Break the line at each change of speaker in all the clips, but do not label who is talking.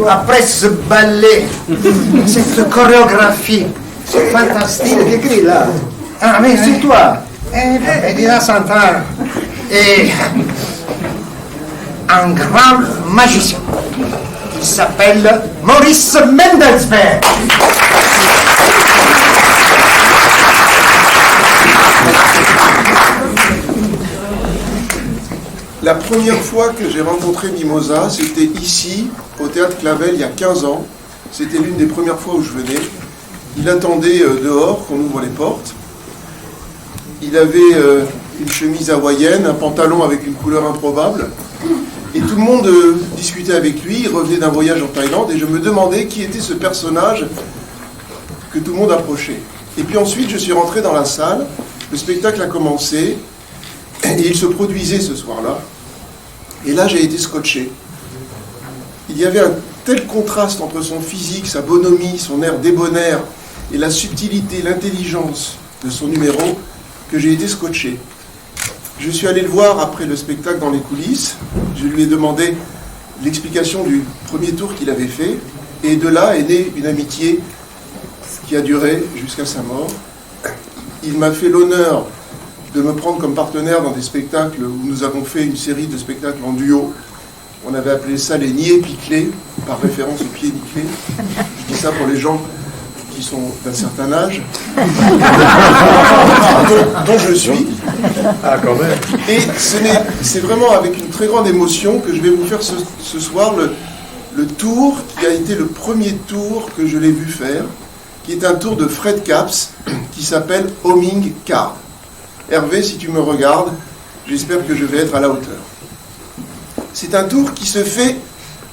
Après ce ballet, cette chorégraphie, c'est fantastique.
Qui écrit là?
Ah, mais c'est toi. Edina Santana est un grand magicien. Il s'appelle Maurice Mendelsberg.
La première fois que j'ai rencontré Mimosa, c'était ici, au Théâtre Clavel, il y a 15 ans. C'était l'une des premières fois où je venais. Il attendait dehors qu'on ouvre les portes. Il avait une chemise hawaïenne, un pantalon avec une couleur improbable. Et tout le monde discutait avec lui. Il revenait d'un voyage en Thaïlande et je me demandais qui était ce personnage que tout le monde approchait. Et puis ensuite, je suis rentré dans la salle. Le spectacle a commencé et il se produisait ce soir-là. Et là, j'ai été scotché. Il y avait un tel contraste entre son physique, sa bonhomie, son air débonnaire et la subtilité, l'intelligence de son numéro que j'ai été scotché. Je suis allé le voir après le spectacle dans les coulisses. Je lui ai demandé l'explication du premier tour qu'il avait fait. Et de là est née une amitié qui a duré jusqu'à sa mort. Il m'a fait l'honneur de me prendre comme partenaire dans des spectacles où nous avons fait une série de spectacles en duo. On avait appelé ça les niais piclés, par référence aux pieds nickelés. Je dis ça pour les gens qui sont d'un certain âge, dont je suis.
Ah, quand même.
Et c'est vraiment avec une très grande émotion que je vais vous faire ce soir le tour qui a été le premier tour que je l'ai vu faire, qui est un tour de Fred Capps, qui s'appelle Homing Card. Hervé, si tu me regardes, j'espère que je vais être à la hauteur. C'est un tour qui se fait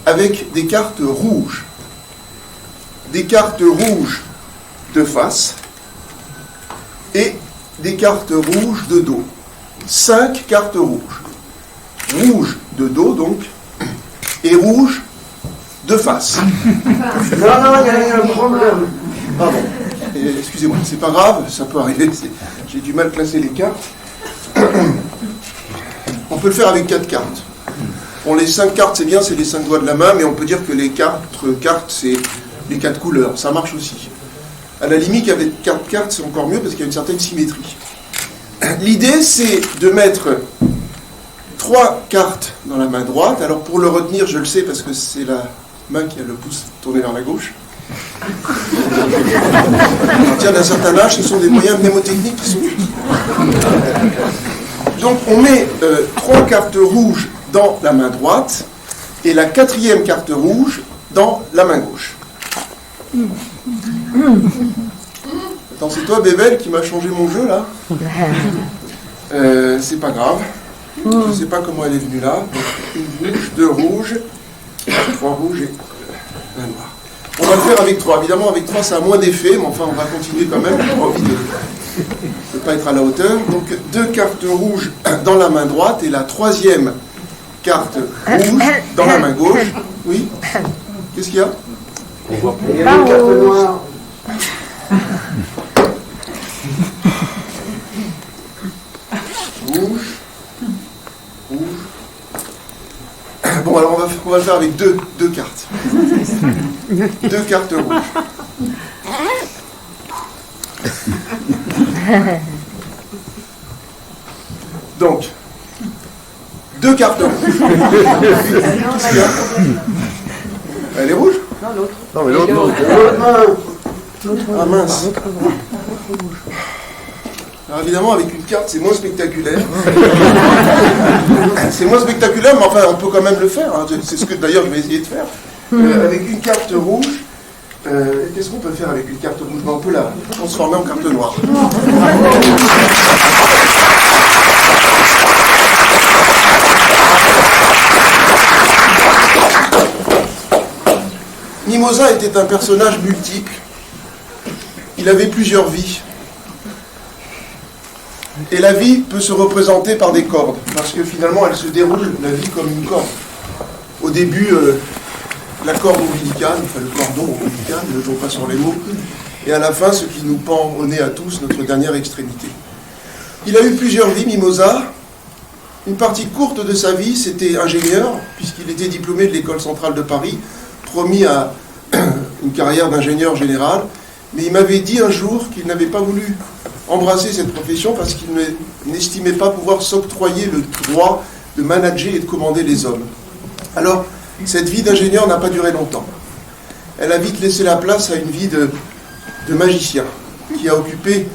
avec des cartes rouges. Des cartes rouges de face et des cartes rouges de dos. 5 cartes rouges. Rouge de dos, donc, et rouge de face.
Non, il y a un problème.
Pardon. Excusez-moi, c'est pas grave, ça peut arriver, j'ai du mal à classer les cartes. On peut le faire avec 4 cartes. Bon, les 5 cartes, c'est bien, c'est les 5 doigts de la main, mais on peut dire que les 4 cartes, c'est les 4 couleurs, ça marche aussi. À la limite, avec 4 cartes, c'est encore mieux parce qu'il y a une certaine symétrie. L'idée, c'est de mettre 3 cartes dans la main droite. Alors, pour le retenir, je le sais parce que c'est la main qui a le pouce tourné vers la gauche. À partir d'un certain âge, ce sont des moyens mnémotechniques qui sont utiles. Donc, on met 3 cartes rouges dans la main droite et la 4e carte rouge dans la main gauche. Attends, c'est toi, Bébel, qui m'a changé mon jeu, là. C'est pas grave. Je ne sais pas comment elle est venue là. Donc, une rouge, 2 rouges, 3 rouges et un noir. On va le faire avec 3. Évidemment, avec 3, ça a moins d'effet, mais enfin, on va continuer quand même. J'ai pas envie de ne pas être à la hauteur. Donc, 2 cartes rouges dans la main droite et la 3e carte rouge dans la main gauche. Oui. Qu'est-ce qu'il y a?
Il y a une carte noire.
Rouge. Bon, alors on va le faire avec deux cartes. 2 cartes rouges. Donc, 2 cartes rouges. Qu'est-ce qu'il y a? Elle est rouge?
Non, l'autre.
Non, mais l'autre.
Ah mince. Alors évidemment, avec une carte, c'est moins spectaculaire. C'est moins spectaculaire, mais enfin, on peut quand même le faire. Hein. C'est ce que d'ailleurs je vais essayer de faire. Avec une carte rouge, qu'est-ce qu'on peut faire avec une carte rouge? On peut la transformer en carte noire. Mimosa était un personnage multiple. Il avait plusieurs vies. Et la vie peut se représenter par des cordes, parce que finalement elle se déroule, la vie, comme une corde. Au début, la corde ombilicale, enfin le cordon ombilical, ne joue pas sur les mots, et à la fin, ce qui nous pend au nez à tous, notre dernière extrémité. Il a eu plusieurs vies, Mimosa, Une partie courte de sa vie, c'était ingénieur, puisqu'il était diplômé de l'École centrale de Paris, promis à une carrière d'ingénieur général, mais il m'avait dit un jour qu'il n'avait pas voulu embrasser cette profession parce qu'il n'estimait pas pouvoir s'octroyer le droit de manager et de commander les hommes. Alors, cette vie d'ingénieur n'a pas duré longtemps. Elle a vite laissé la place à une vie de magicien, qui a occupé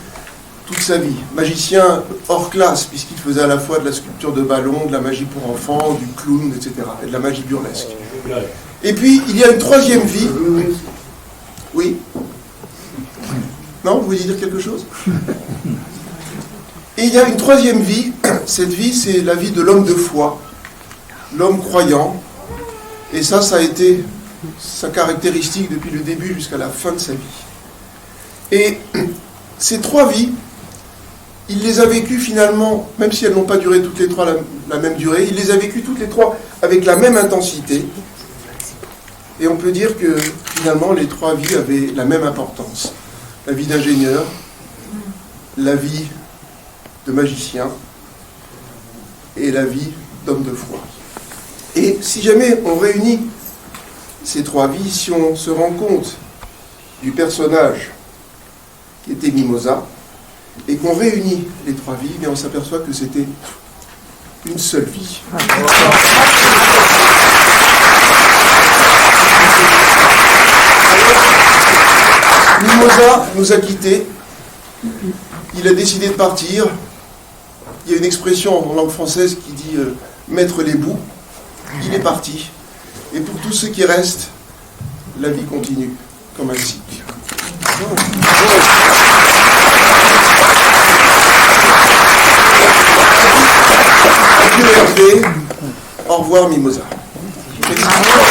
toute sa vie. Magicien hors classe, puisqu'il faisait à la fois de la sculpture de ballon, de la magie pour enfants, du clown, etc., et de la magie burlesque. Et puis, il y a une troisième vie. Oui? Non, vous voulez dire quelque chose? Et il y a une troisième vie. Cette vie, c'est la vie de l'homme de foi, l'homme croyant. Et ça a été sa caractéristique depuis le début jusqu'à la fin de sa vie. Et ces trois vies, il les a vécues finalement, même si elles n'ont pas duré toutes les trois la même durée, il les a vécues toutes les trois avec la même intensité. Et on peut dire que finalement les trois vies avaient la même importance. La vie d'ingénieur, la vie de magicien et la vie d'homme de foi. Et si jamais on réunit ces trois vies, si on se rend compte du personnage qui était Mimosa, et qu'on réunit les trois vies, mais on s'aperçoit que c'était une seule vie. Mimosa nous a quittés, il a décidé de partir. Il y a une expression en langue française qui dit mettre les bouts. Il est parti. Et pour tous ceux qui restent, la vie continue comme un cycle. Adieu Hervé, au revoir Mimosa. Merci.